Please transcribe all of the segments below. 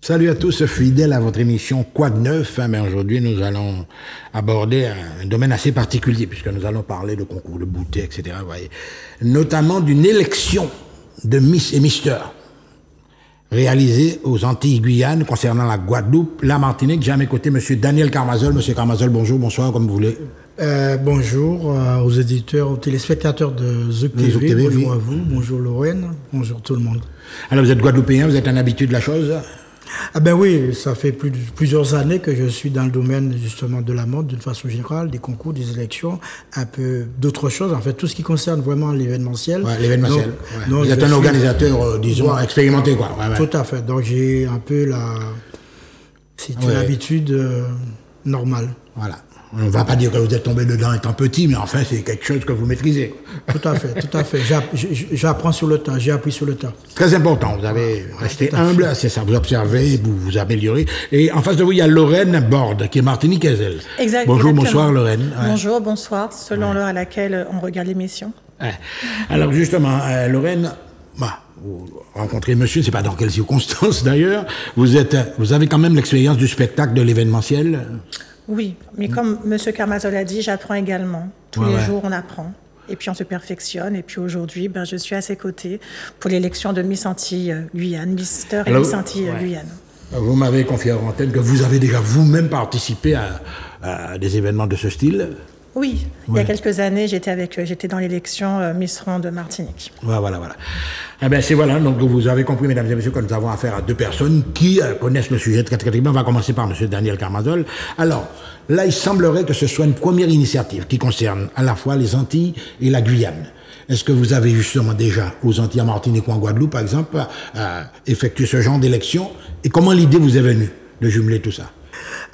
Salut à tous, fidèles à votre émission Quoi de neuf. Mais aujourd'hui, nous allons aborder un domaine assez particulier, puisque nous allons parler de concours de beauté, etc. Vous voyez. Notamment d'une élection de Miss et Mister réalisée aux Antilles-Guyane concernant la Guadeloupe, la Martinique. J'ai à mes côtés M. Daniel Carmazol. Monsieur Carmazol, bonjour, bonsoir, comme vous voulez. Bonjour aux éditeurs, aux téléspectateurs de Zouk TV. Bonjour à vous, bonjour Lorraine, bonjour tout le monde. Alors vous êtes guadeloupéen, vous êtes un habitué de la chose? Ah ben oui, ça fait plusieurs années que je suis dans le domaine justement de la mode d'une façon générale, des concours, des élections, un peu d'autres choses, en fait tout ce qui concerne vraiment l'événementiel. Ouais, l'événementiel. Donc, vous êtes un organisateur, disons, expérimenté quoi. Ouais. Tout à fait, donc j'ai un peu c'est une habitude normale. Voilà. On ne va pas dire que vous êtes tombé dedans étant petit, mais enfin, c'est quelque chose que vous maîtrisez. Tout à fait, tout à fait. J'apprends sur le tas, j'ai appris sur le tas. Très important, vous avez resté humble, c'est ça, vous observez, vous améliorez. Et en face de vous, il y a Lorraine Borde, qui est martiniquaise, elle. Exactement. Bonjour, bonsoir Lorraine. Ouais. Bonjour, bonsoir, selon l'heure à laquelle on regarde l'émission. Ouais. Alors justement, Lorraine, vous rencontrez monsieur, c'est pas dans quelles circonstances d'ailleurs, vous avez quand même l'expérience du spectacle, de l'événementiel. Oui, mais comme M. Carmazol a dit, j'apprends également. Tous les jours, on apprend. Et puis, on se perfectionne. Et puis, aujourd'hui, je suis à ses côtés pour l'élection de Miss Antilles-Guyane, Mister et Miss Antilles-Guyane. Vous m'avez confié en antenne que vous avez déjà vous-même participé à des événements de ce style. Oui, il y a quelques années, j'étais dans l'élection Miss Ronde Martinique. Voilà. Eh bien, c'est voilà, donc vous avez compris, mesdames et messieurs, que nous avons affaire à deux personnes qui connaissent le sujet très bien. On va commencer par M. Daniel Carmazol. Alors, là, il semblerait que ce soit une première initiative qui concerne à la fois les Antilles et la Guyane. Est-ce que vous avez justement déjà, aux Antilles, en Martinique ou en Guadeloupe, par exemple, effectué ce genre d'élection? Et comment l'idée vous est venue de jumeler tout ça?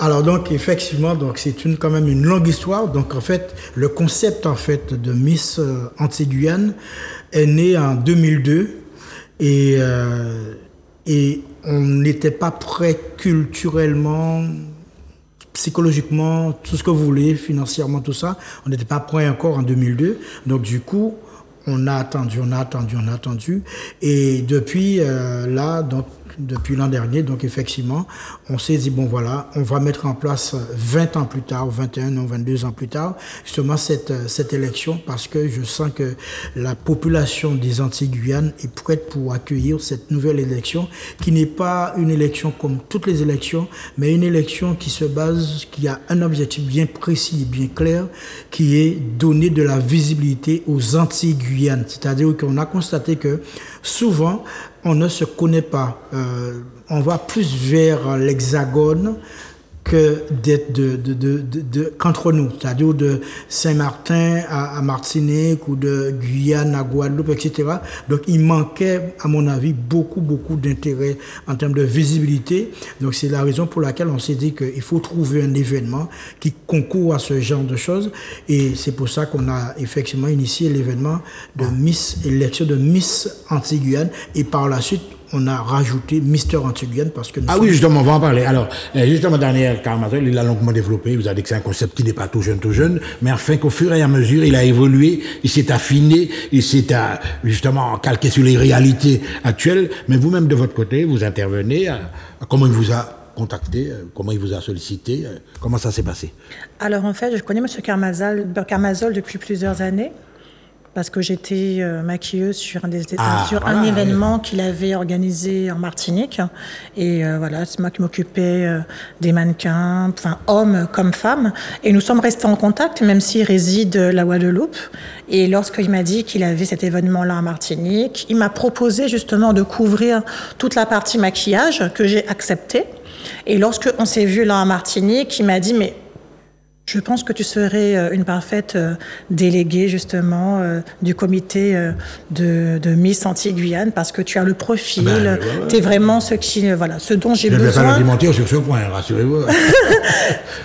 Alors donc effectivement, donc c'est quand même une longue histoire. Donc en fait, le concept en fait de Miss Antilles-Guyane est né en 2002 et on n'était pas prêt culturellement, psychologiquement, tout ce que vous voulez, financièrement, tout ça. On n'était pas prêt encore en 2002. Donc du coup, on a attendu. Et depuis depuis l'an dernier, donc effectivement, on s'est dit, bon voilà, on va mettre en place 20 ans plus tard, 21 ans, 22 ans plus tard, justement cette élection, parce que je sens que la population des Antilles-Guyane est prête pour accueillir cette nouvelle élection, qui n'est pas une élection comme toutes les élections, mais une élection qui a un objectif bien précis et bien clair, qui est donner de la visibilité aux Antilles-Guyane. C'est-à-dire qu'on a constaté que souvent, on ne se connaît pas. On va plus vers l'Hexagone que d'être qu'entre nous, c'est-à-dire de Saint-Martin à Martinique ou de Guyane à Guadeloupe, etc. Donc il manquait, à mon avis, beaucoup d'intérêt en termes de visibilité. Donc c'est la raison pour laquelle on s'est dit qu'il faut trouver un événement qui concourt à ce genre de choses. Et c'est pour ça qu'on a effectivement initié l'événement de élection de Miss Antilles-Guyane. Et par la suite, on a rajouté Mister Antilles-Guyane parce que... oui, justement, on va en parler. Alors, justement, Daniel Carmazol, il a longuement développé, vous avez dit que c'est un concept qui n'est pas tout jeune, mais enfin qu'au fur et à mesure, il a évolué, il s'est affiné, il s'est justement calqué sur les réalités actuelles. Mais vous-même, de votre côté, vous intervenez. Comment il vous a contacté, comment il vous a sollicité, comment ça s'est passé? Alors, en fait, je connais M. Carmazol depuis plusieurs années. Parce que j'étais maquilleuse sur un événement qu'il avait organisé en Martinique. Et voilà, c'est moi qui m'occupais des mannequins, enfin hommes comme femmes. Et nous sommes restés en contact, même s'il réside à la Guadeloupe. Et lorsqu'il m'a dit qu'il avait cet événement-là en Martinique, il m'a proposé justement de couvrir toute la partie maquillage que j'ai accepté. Et lorsqu'on s'est vu là en Martinique, il m'a dit « mais je pense que tu serais une parfaite déléguée justement du comité de Miss Antilles-Guyane parce que tu as le profil, tu es vraiment ce dont j'ai besoin. Je ne vais pas la démentir sur ce point, rassurez-vous.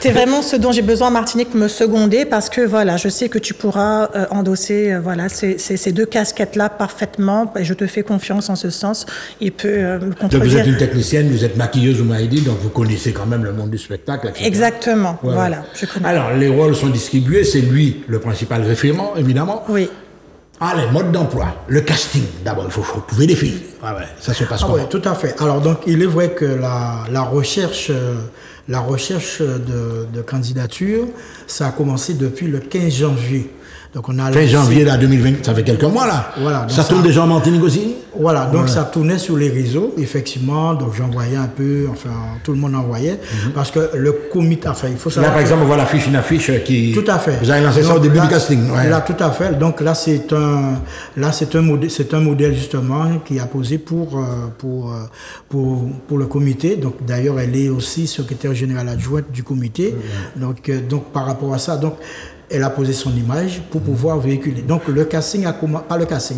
Tu es vraiment ce dont j'ai besoin en Martinique pour me seconder parce que voilà, je sais que tu pourras endosser ces deux casquettes-là parfaitement et je te fais confiance en ce sens. Il peut me contredire. Donc vous êtes une technicienne, vous êtes maquilleuse, vous m'avez dit, donc vous connaissez quand même le monde du spectacle, etc. Exactement, voilà, je connais. Alors, les rôles sont distribués, c'est lui le principal référent, évidemment. Oui. Ah, les modes d'emploi, le casting, d'abord, il faut trouver des filles. Ah ouais, ça se passe comment? Oui, tout à fait. Alors, donc, il est vrai que la recherche de candidature, ça a commencé depuis le 15 janvier. Donc on a 15 janvier là, 2020, ça fait quelques mois là. Voilà, ça tourne déjà en Martinique aussi. Voilà, donc ça tournait sur les réseaux, effectivement. Donc j'envoyais un peu, enfin tout le monde envoyait, parce que le comité, enfin il faut savoir. Là par exemple, on voit l'affiche, une affiche qui. Tout à fait. Vous avez lancé ça au début du casting. Ouais. Là, tout à fait. Donc là c'est un modèle justement qui a posé pour le comité. Donc d'ailleurs elle est aussi secrétaire générale adjointe du comité. Donc par rapport à ça, donc elle a posé son image pour pouvoir véhiculer. Donc le casting a commencé, pas le casting,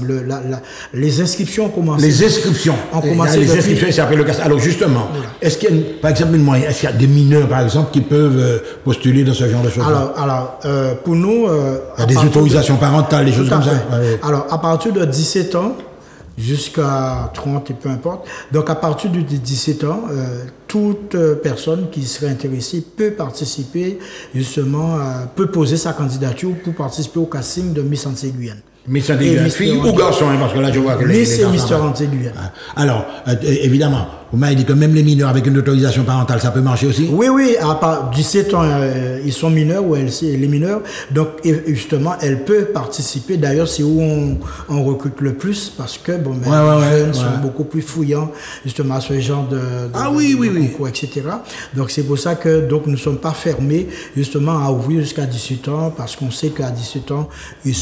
les inscriptions ont commencé. Les inscriptions. Les inscriptions, c'est après le casting. Alors justement, est-ce qu'il y a, par exemple, est-ce qu'il y a des mineurs, par exemple, qui peuvent postuler dans ce genre de choses? Alors, pour nous, il y a des autorisations parentales, des choses comme ça. Ouais. Alors, à partir de 17 ans, jusqu'à 30 et peu importe. Donc à partir de 17 ans, toute personne qui serait intéressée peut participer, justement, peut poser sa candidature pour participer au casting de Miss Antilles-Guyane. Miss Antilles-Guyane, fille ou garçon, hein, parce que là je vois que Miss et Mister Antilles-Guyane. Alors, évidemment, vous m'avez dit que même les mineurs avec une autorisation parentale, ça peut marcher aussi? Oui, à part 17 ans, ils sont mineurs, ou les mineurs. Donc, justement, elle peut participer. D'ailleurs, c'est où on recrute le plus, parce que, bon, les jeunes sont beaucoup plus fouillants, justement, à ce genre de concours, etc. Donc, c'est pour ça que, donc, nous ne sommes pas fermés, justement, à ouvrir jusqu'à 18 ans, parce qu'on sait qu'à 18 ans, ils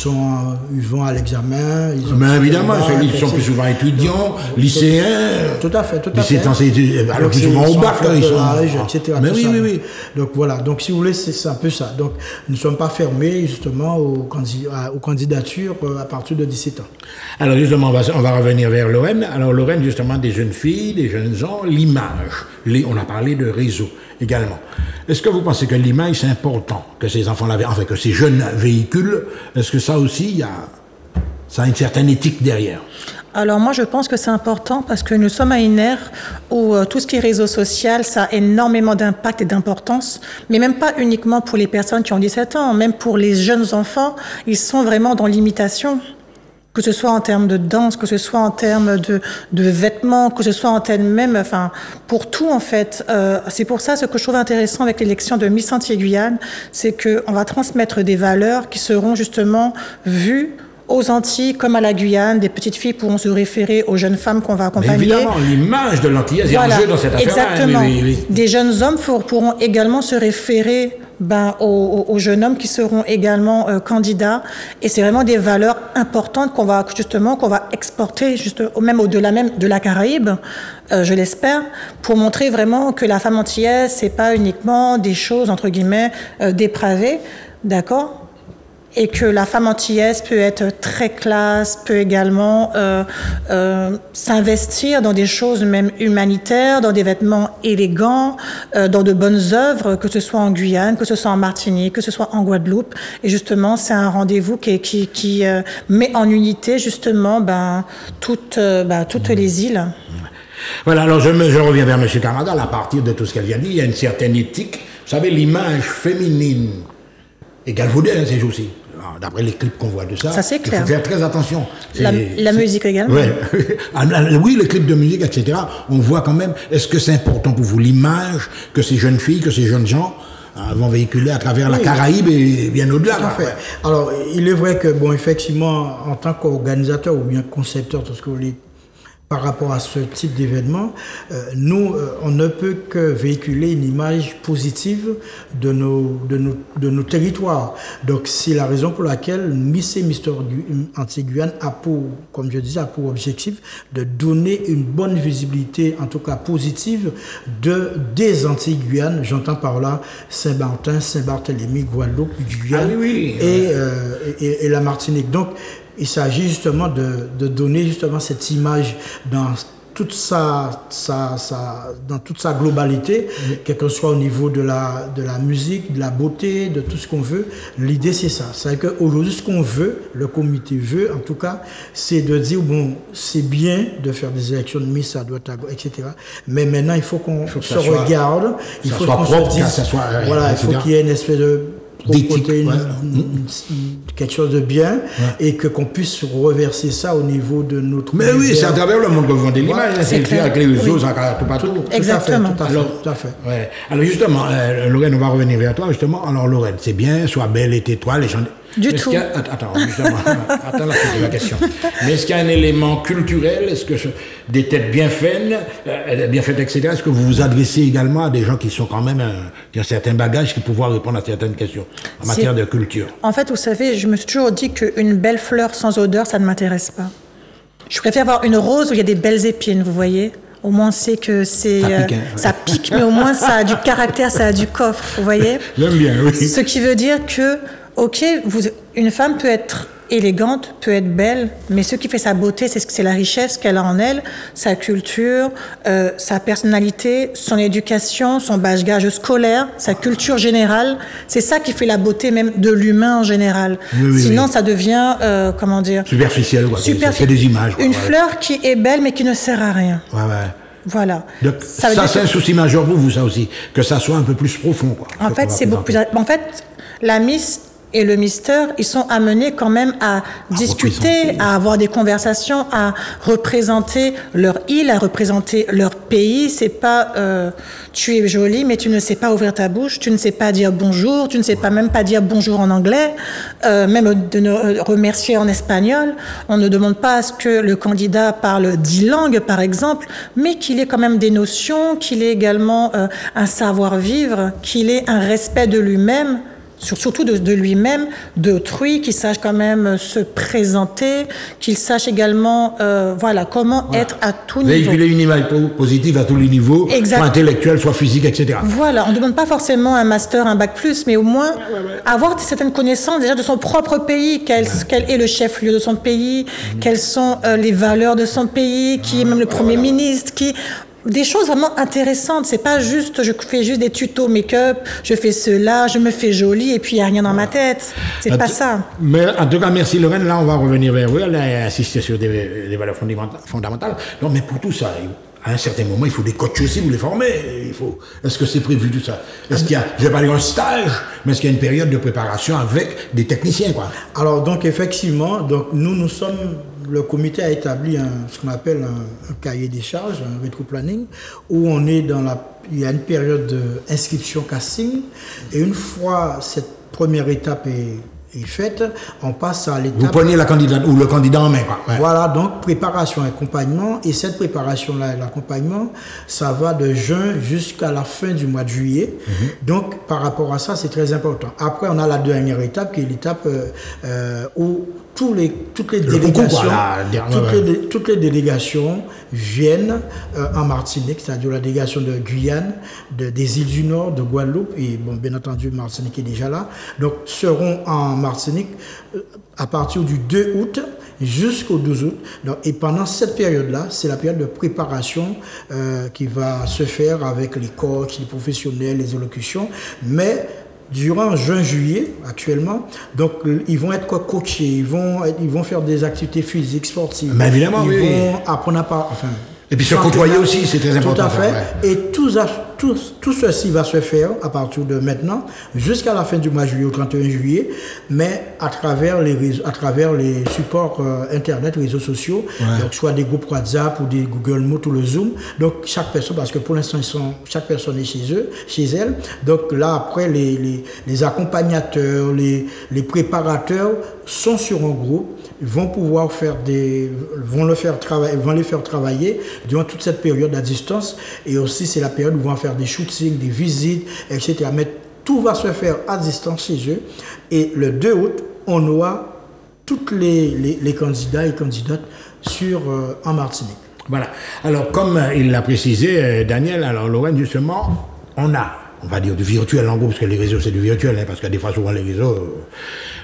vont à l'examen. Mais évidemment, ils sont plus souvent étudiants, lycéens. Tout à fait. Alors qu'ils sont au bac, ils sont etc. Mais oui. Donc voilà, donc si vous voulez, c'est un peu ça. Donc nous ne sommes pas fermés justement aux candidatures à partir de 17 ans. Alors justement, on va revenir vers Lorraine. Alors Lorraine, justement, des jeunes filles, des jeunes gens, l'image. On a parlé de réseau également. Est-ce que vous pensez que l'image, c'est important, que ces enfants-là, enfin que ces jeunes véhiculent? Est-ce que ça aussi, ça a une certaine éthique derrière? Alors moi, je pense que c'est important parce que nous sommes à une ère où tout ce qui est réseau social, ça a énormément d'impact et d'importance, mais même pas uniquement pour les personnes qui ont 17 ans, même pour les jeunes enfants, ils sont vraiment dans l'imitation. Que ce soit en termes de danse, que ce soit en termes de vêtements, que ce soit en termes même, enfin, pour tout en fait. C'est pour ça, ce que je trouve intéressant avec l'élection de Miss Antilles-Guyane, c'est qu'on va transmettre des valeurs qui seront justement vues aux Antilles comme à la Guyane. Des petites filles pourront se référer aux jeunes femmes qu'on va accompagner. Mais évidemment, l'image de l'Antillaise est en jeu dans cette affaire-là. Exactement. Oui. Des jeunes hommes pourront également se référer aux jeunes hommes qui seront également candidats. Et c'est vraiment des valeurs importantes qu'on va exporter même au-delà même de la Caraïbe, je l'espère, pour montrer vraiment que la femme antillaise, c'est pas uniquement des choses entre guillemets dépravées, d'accord? Et que la femme antillaise peut être très classe, peut également s'investir dans des choses même humanitaires, dans des vêtements élégants, dans de bonnes œuvres, que ce soit en Guyane, que ce soit en Martinique, que ce soit en Guadeloupe. Et justement, c'est un rendez-vous qui met en unité justement toutes les îles. Voilà, alors je reviens vers M. Carmadal. À partir de tout ce qu'elle vient de dire, il y a une certaine éthique. Vous savez, l'image féminine est galvaudée ces jours-ci. D'après les clips qu'on voit de ça, c'est clair. Il faut faire très attention. La musique également. Oui, les clips de musique, etc. On voit quand même, est-ce que c'est important pour vous l'image que ces jeunes filles, que ces jeunes gens vont véhiculer à travers la Caraïbe et bien au-delà? Tout à fait. Alors, il est vrai que, effectivement, en tant qu'organisateur ou bien concepteur, tout ce que vous voulez, par rapport à ce type d'événement, nous, on ne peut que véhiculer une image positive de nos territoires. Donc, c'est la raison pour laquelle Miss et Mister Antilles-Guyane a comme je disais, a pour objectif de donner une bonne visibilité, en tout cas positive, des Antilles-Guyane. J'entends par là Saint-Martin, Saint-Barthélemy, Guadeloupe, Guyane et la Martinique. Donc, il s'agit justement de donner justement cette image dans toute sa globalité, quel que soit au niveau de la musique, de la beauté, de tout ce qu'on veut. L'idée, c'est ça. C'est-à-dire qu'aujourd'hui, ce qu'on veut, le comité veut, en tout cas, c'est de dire, c'est bien de faire des élections de Miss à droite, etc. Mais maintenant, il faut qu'on se regarde. Il faut qu'on se dise, il faut qu'il y ait une espèce propreté, quelque chose de bien, et qu'on puisse reverser ça au niveau de notre... Mais oui, c'est à travers le monde que vous vendez l'image, c'est avec les réseaux, ça tout partout. Exactement. Tout à fait. Ouais. Alors justement, Lorraine, on va revenir vers toi, justement. Alors Lorraine, c'est bien, sois belle et tais-toi, les gens... Du tout. Attends, justement, attends la question. Mais est-ce qu'il y a un élément culturel, est-ce que des têtes bien faites, etc., est-ce que vous vous adressez également à des gens qui sont quand même, qui ont certains bagages, qui pouvoir répondre à certaines questions en matière de culture? En fait, vous savez, je me suis toujours dit qu'une belle fleur sans odeur, ça ne m'intéresse pas. Je préfère avoir une rose où il y a des belles épines, vous voyez. Au moins, c'est que c'est... Ça pique, mais au moins, ça a du caractère, ça a du coffre, vous voyez. J'aime bien, oui. Ce qui veut dire que, ok, une femme peut être élégante, peut être belle, mais ce qui fait sa beauté, c'est la richesse qu'elle a en elle, sa culture, sa personnalité, son éducation, son bagage scolaire, sa culture générale. C'est ça qui fait la beauté même de l'humain en général. Oui, sinon, ça devient, comment dire... superficiel, quoi. C'est des images. Quoi, une fleur qui est belle, mais qui ne sert à rien. Ouais. Voilà. Donc, ça c'est un souci majeur pour vous, ça aussi, que ça soit un peu plus profond, quoi. En fait, c'est beaucoup plus... En fait, la Miss et le Mister, ils sont amenés quand même à discuter, à avoir des conversations, à représenter leur île, à représenter leur pays. C'est pas tu es jolie, mais tu ne sais pas ouvrir ta bouche, tu ne sais pas dire bonjour, tu ne sais pas même pas dire bonjour en anglais, même de nous remercier en espagnol. On ne demande pas à ce que le candidat parle 10 langues, par exemple, mais qu'il ait quand même des notions, qu'il ait également un savoir-vivre, qu'il ait un respect de lui-même. Surtout de lui-même, d'autrui, qu'il sache quand même se présenter, qu'il sache également comment être à tout niveau. Véhiculer une image positive à tous les niveaux, soit intellectuel, soit physique, etc. Voilà, on ne demande pas forcément un master, un bac plus, mais au moins avoir certaines connaissances déjà de son propre pays, quel est le chef-lieu de son pays, quelles sont les valeurs de son pays, qui est même le Premier ministre, des choses vraiment intéressantes. C'est pas juste, je fais juste des tutos make-up, je fais cela, je me fais jolie et puis il n'y a rien dans ma tête. C'est pas ça. Mais en tout cas, merci Lorraine. Là, on va revenir vers vous. Elle a insisté sur des valeurs fondamentales. Non, mais pour tout ça, à un certain moment, il faut des coachs aussi, vous les former. Est-ce que c'est prévu tout ça? Est-ce qu'il y a, je vais pas dire un stage, mais est-ce qu'il y a une période de préparation avec des techniciens, quoi? Alors, donc, effectivement, nous sommes... Le comité a établi ce qu'on appelle un cahier des charges, un rétro-planning, où on est il y a une période d'inscription casting, et une fois cette première étape est faite, on passe à l'étape... Vous prenez la candidate ou le candidat en main, quoi. Ouais. Voilà, donc préparation et accompagnement, et cette préparation-là et l'accompagnement, ça va de juin jusqu'à la fin du mois de juillet. Donc, par rapport à ça, c'est très important. Après, on a la dernière étape, qui est l'étape où toutes les délégations viennent en Martinique, c'est-à-dire la délégation de Guyane, des îles du Nord, de Guadeloupe, et bon, bien entendu, Martinique est déjà là. Donc, seront en Martinique à partir du 2 août jusqu'au 12 août. Donc, et pendant cette période-là, c'est la période de préparation qui va se faire avec les coachs, les professionnels, les élocutions, mais durant juin-juillet, actuellement, donc ils vont être coachés, ils vont faire des activités physiques, sportives. Mais évidemment, ils vont apprendre et puis se côtoyer aussi, c'est très important. Tout à fait. Ouais. Et tout ceci va se faire à partir de maintenant, jusqu'à la fin du mois de juillet, au 31 juillet, mais à travers les supports Internet, réseaux sociaux, donc soit des groupes WhatsApp ou des Google Meet ou le Zoom. Donc chaque personne, parce que pour l'instant, chaque personne est chez elle. Donc là, après, les accompagnateurs, les préparateurs sont sur un groupe, vont les faire travailler durant toute cette période à distance, et aussi c'est la période où ils vont faire des shootings, des visites, etc. Mais tout va se faire à distance chez eux, et le 2 août, on aura tous les candidats et candidates en Martinique. Voilà. Alors, comme il l'a précisé, Daniel, alors Lorraine, justement, on va dire du virtuel en gros, parce que les réseaux, c'est du virtuel, hein, parce que des fois, souvent, les réseaux...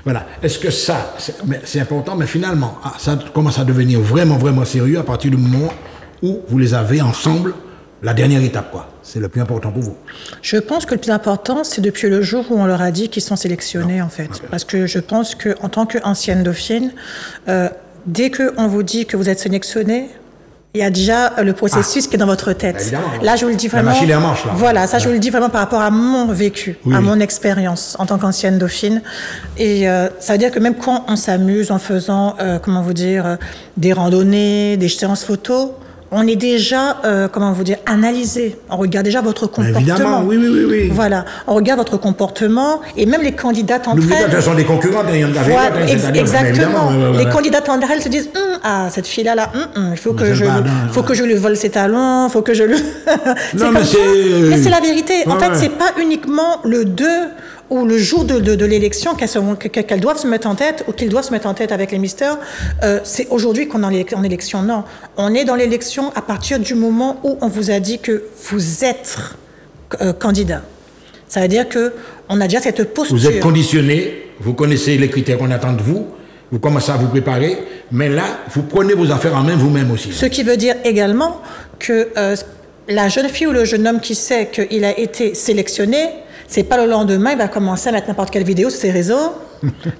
Voilà. Est-ce que ça, c'est important, mais finalement, ça commence à devenir vraiment, vraiment sérieux à partir du moment où vous les avez ensemble, la dernière étape, quoi. C'est le plus important pour vous. Je pense que le plus important, c'est depuis le jour où on leur a dit qu'ils sont sélectionnés, en fait. Okay. Parce que je pense qu'en tant qu'ancienne dauphine, dès qu'on vous dit que vous êtes sélectionné, Il y a déjà le processus qui est dans votre tête. Évidemment. Là, je vous le dis vraiment. La machine est en marche, là. Voilà, ça, je vous le dis vraiment par rapport à mon vécu, à mon expérience en tant qu'ancienne dauphine. Et ça veut dire que même quand on s'amuse en faisant, comment vous dire, des randonnées, des séances photos, on est déjà, comment vous dire, analysé. On regarde déjà votre comportement. Évidemment, oui. Voilà, on regarde votre comportement et même les candidates entre N'oubliez pas elles. que ce sont des concurrentes, il y en a Voilà, exactement. Les candidates entre elles se disent cette fille-là, il faut que je lui vole ses talons, faut que je le. Mais c'est la vérité. En fait, c'est pas uniquement le 2 ou le jour de l'élection qu'elles doivent se mettre en tête ou qu'ils doivent se mettre en tête avec les mystères. C'est aujourd'hui qu'on est en élection. Non, on est dans l'élection à partir du moment où on vous a dit que vous êtes candidat. Ça veut dire que on a déjà cette posture. Vous êtes conditionné, vous connaissez les critères qu'on attend de vous. Vous commencez à vous préparer, mais là, vous prenez vos affaires en main vous-même aussi. Ce qui veut dire également que la jeune fille ou le jeune homme qui sait qu'il a été sélectionné, c'est pas le lendemain, il va commencer à mettre n'importe quelle vidéo sur ses réseaux,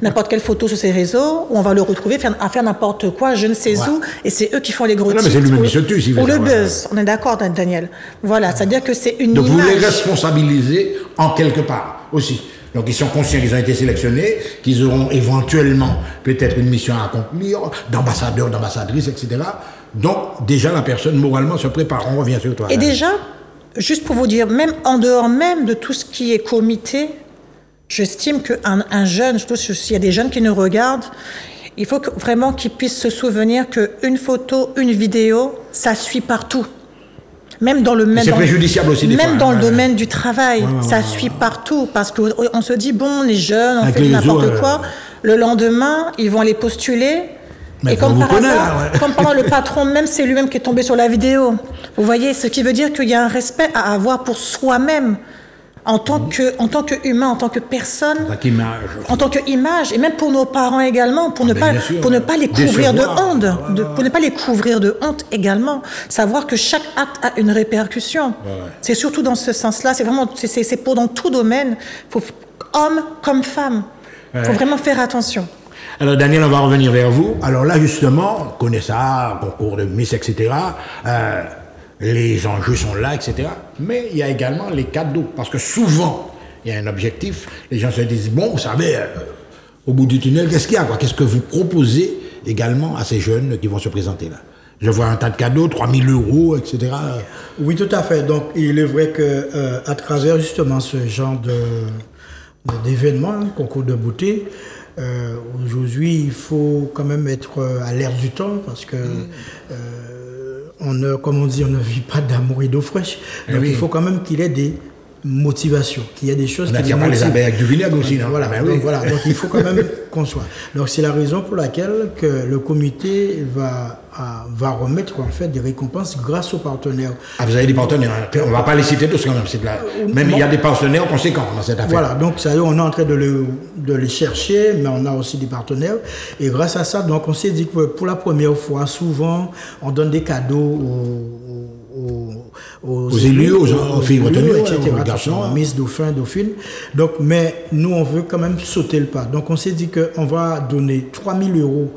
n'importe quelle photo sur ses réseaux, où on va le retrouver à faire n'importe quoi, je ne sais où, et c'est eux qui font les gros titres. Mais c'est lui-même qui se tue, si vous Pour le buzz, on est d'accord, Daniel. Voilà, c'est-à-dire que c'est une Donc image. vous les responsabilisez en quelque part aussi. Donc ils sont conscients qu'ils ont été sélectionnés, qu'ils auront éventuellement peut-être une mission à accomplir, d'ambassadeurs, d'ambassadrices, etc. Donc déjà la personne moralement se prépare, on revient sur toi. Et déjà, juste pour vous dire, même en dehors même de tout ce qui est comité, j'estime qu'un jeune, surtout s'il y a des jeunes qui nous regardent, il faut vraiment qu'ils puissent se souvenir qu'une photo, une vidéo, ça suit partout. Même dans le même. C'est préjudiciable aussi des fois. Même dans le domaine du travail, ça suit partout parce qu'on se dit bon, les jeunes, on avec fait n'importe quoi. Ouais. Le lendemain, ils vont aller postuler. Mais et comme par hasard, là, comme pendant le patron même, c'est lui-même qui est tombé sur la vidéo. Vous voyez, ce qui veut dire qu'il y a un respect à avoir pour soi-même. En tant qu'humain, en tant que personne, en tant qu'image, et même pour nos parents également, pour ne pas les couvrir de honte, pour ne pas les couvrir de honte également. Savoir que chaque acte a une répercussion. C'est surtout dans ce sens-là. C'est vraiment, c'est pour dans tout domaine, homme comme femme. Il faut vraiment faire attention. Alors Daniel, on va revenir vers vous. Alors là justement, on connaît ça, concours de Miss, etc. Les enjeux sont là, etc. Mais il y a également les cadeaux. Parce que souvent, il y a un objectif. Les gens se disent, bon, vous savez, au bout du tunnel, qu'est-ce qu'il y a, quoi? Qu'est-ce que vous proposez également à ces jeunes qui vont se présenter là? Je vois un tas de cadeaux, 3 000 €, etc. Oui, tout à fait. Donc, il est vrai que à travers justement ce genre d'événements, concours de beauté, aujourd'hui, il faut quand même être à l'air du temps parce que... comme on dit, on ne vit pas d'amour et d'eau fraîche. Donc il faut quand même qu'il y ait des motivations, qu'il y ait des choses qui les motivent. Les abeilles avec du vinaigre aussi, non? Voilà, donc il faut quand même qu'on soit. Donc c'est la raison pour laquelle que le comité va remettre en fait des récompenses grâce aux partenaires. Ah, vous avez des partenaires, on ne va pas les citer tous quand même. Même il y a des partenaires conséquents dans cette affaire. Voilà, donc ça, on est en train de les chercher, mais on a aussi des partenaires. Et grâce à ça, donc on s'est dit que pour la première fois, souvent, on donne des cadeaux aux élus, aux filles retenues, etc. Miss, Dauphin, Dauphine. Donc, mais nous, on veut quand même sauter le pas. Donc, on s'est dit qu'on va donner 3 000 €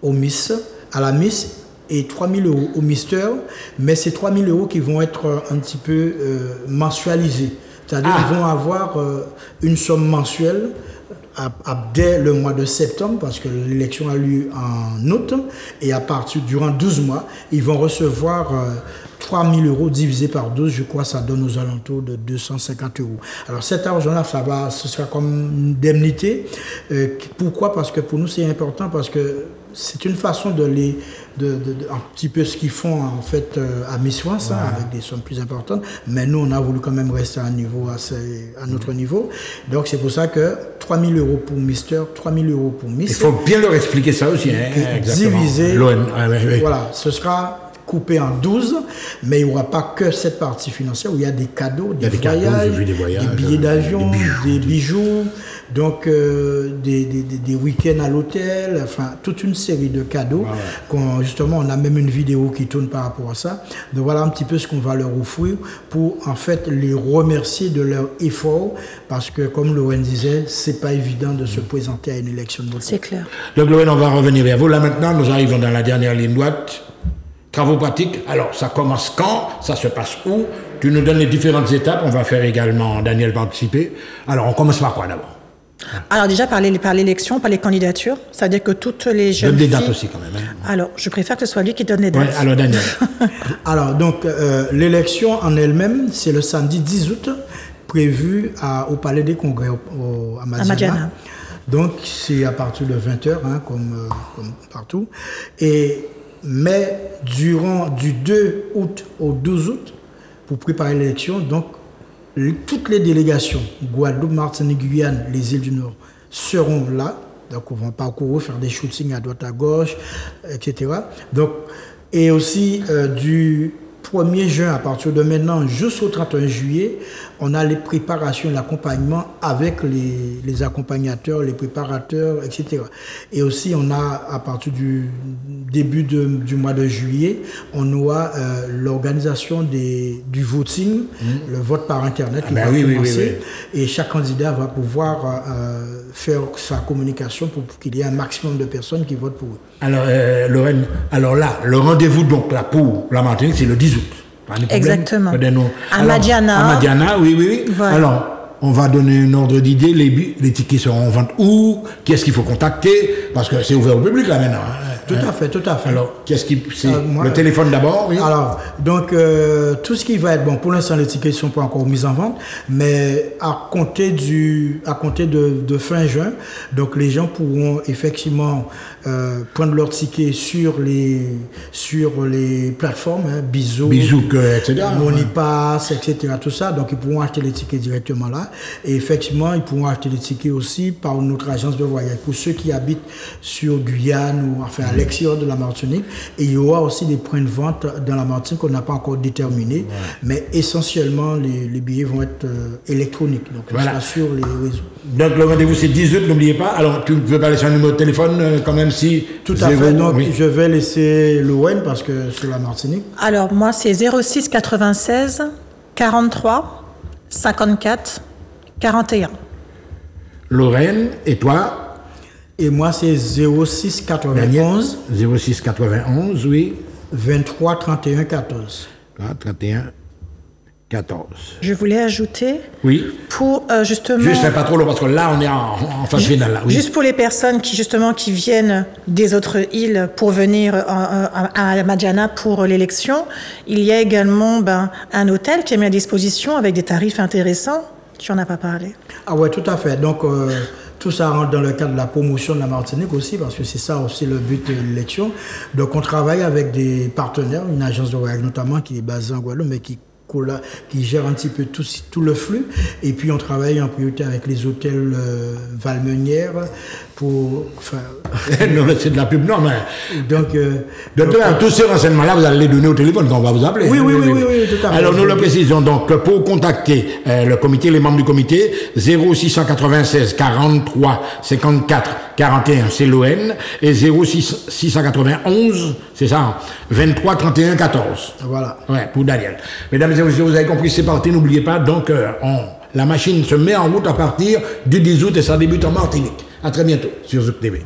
aux Miss, à la Miss, et 3 000 € au Mister, mais c'est 3 000 € qui vont être un petit peu mensualisés. C'est-à-dire qu'ils vont avoir une somme mensuelle dès le mois de septembre, parce que l'élection a lieu en août, et à partir durant 12 mois, ils vont recevoir 3 000 € divisé par 12, je crois, ça donne aux alentours de 250 €. Alors cet argent-là, ce sera comme une indemnité. Pourquoi? Parce que pour nous, c'est important, parce que c'est une façon de un petit peu ce qu'ils font en fait à Miss France, avec des sommes plus importantes. Mais nous, on a voulu quand même rester à notre niveau. Donc c'est pour ça que 3 000 € pour Mister, 3 000 € pour Miss. Il faut bien leur expliquer ça aussi. Divisé. Voilà, ce sera coupé en 12, mais il n'y aura pas que cette partie financière où il y a des cadeaux, des voyages, des billets d'avion, des bijoux, donc des week-ends à l'hôtel, enfin toute une série de cadeaux. Justement, on a même une vidéo qui tourne par rapport à ça. Donc voilà un petit peu ce qu'on va leur offrir pour en fait les remercier de leur effort, parce que comme Lorraine disait, c'est pas évident de se présenter à une élection de beauté. C'est clair. Donc Lorraine, on va revenir vers vous. Là maintenant, nous arrivons dans la dernière ligne droite. Travaux pratiques, alors ça commence quand? Ça se passe où? Tu nous donnes les différentes étapes, on va faire également, Daniel, participer. Alors on commence par quoi d'abord? Alors déjà par l'élection, par les candidatures, c'est-à-dire que toutes les jeunes donne des filles... dates aussi quand même. Hein. Alors je préfère que ce soit lui qui donne les dates. Ouais, alors Daniel. Alors donc l'élection en elle-même, c'est le samedi 10 août, prévu au Palais des Congrès à Madiana. Donc c'est à partir de 20h, hein, comme partout. Mais durant du 2 août au 12 août, pour préparer l'élection, donc toutes les délégations, Guadeloupe, Martinique, Guyane, les îles du Nord, seront là. Donc on va parcourir, faire des shootings à droite à gauche, etc. Donc, et aussi du 1er juin, à partir de maintenant, jusqu'au 31 juillet, on a les préparations, l'accompagnement avec les accompagnateurs, les préparateurs, etc. Et aussi, on a, à partir du début du mois de juillet, on aura l'organisation du voting, le vote par Internet qui va commencer. Oui. Et chaque candidat va pouvoir faire sa communication pour qu'il y ait un maximum de personnes qui votent pour eux. Alors, Lorraine, alors là, le rendez-vous donc là pour la Martinique, c'est le 10 août. Exactement. À Madiana. À Madiana, oui. Voilà. Alors, on va donner un ordre d'idée. Les tickets seront en vente où? Qui est-ce qu'il faut contacter? Parce que c'est ouvert au public là maintenant. Tout à fait. Alors, le téléphone d'abord, oui. Alors, donc, tout ce qui va être bon, pour l'instant, les tickets ne sont pas encore mis en vente, mais à compter de fin juin, donc les gens pourront effectivement prendre leurs tickets sur les plateformes, hein, Bizouk, etc. Monipass, etc. Tout ça, donc ils pourront acheter les tickets directement là. Et effectivement, ils pourront acheter les tickets aussi par notre agence de voyage. Pour ceux qui habitent sur Guyane ou enfin à l'extérieur de la Martinique, et il y aura aussi des points de vente dans la Martinique qu'on n'a pas encore déterminés, mais essentiellement les billets vont être électroniques, donc voilà. Sur les réseaux. Donc le rendez-vous c'est 10 août, n'oubliez pas. Alors tu ne peux pas laisser un numéro de téléphone quand même si... Tout à fait, donc je vais laisser Lorraine parce que sur la Martinique. Alors moi c'est 06 96 43 54 41. Lorraine, et toi? Et moi, c'est 06 91. 06 91, oui. 23 31 14. 31 14. Je voulais ajouter. Oui. Pour justement. Juste pas trop long parce que là, on est en phase finale. Là, oui. Juste pour les personnes qui viennent des autres îles pour venir à Madiana pour l'élection, il y a également un hôtel qui est mis à disposition avec des tarifs intéressants. Tu n'en as pas parlé. Ah ouais, tout à fait. Donc, tout ça rentre dans le cadre de la promotion de la Martinique aussi, parce que c'est ça aussi le but de l'élection. Donc, on travaille avec des partenaires, une agence de voyage notamment qui est basée en Guadeloupe, mais qui gère un petit peu tout le flux. Et puis, on travaille en priorité avec les hôtels Valmenière pour... Enfin, non, mais c'est de la pub, non, mais... Donc, tous ces renseignements-là, vous allez les donner au téléphone quand on va vous appeler. Oui, tout à fait. Alors, nous le précisons. Donc, pour contacter le comité, les membres du comité, 0696 43 54 41, c'est l'ON, et 0691, c'est ça, 23 31 14. Voilà. Ouais, pour Daniel. Mesdames et messieurs, vous avez compris, c'est parti, n'oubliez pas, donc, la machine se met en route à partir du 10 août et ça débute en Martinique. À très bientôt sur Zouk TV.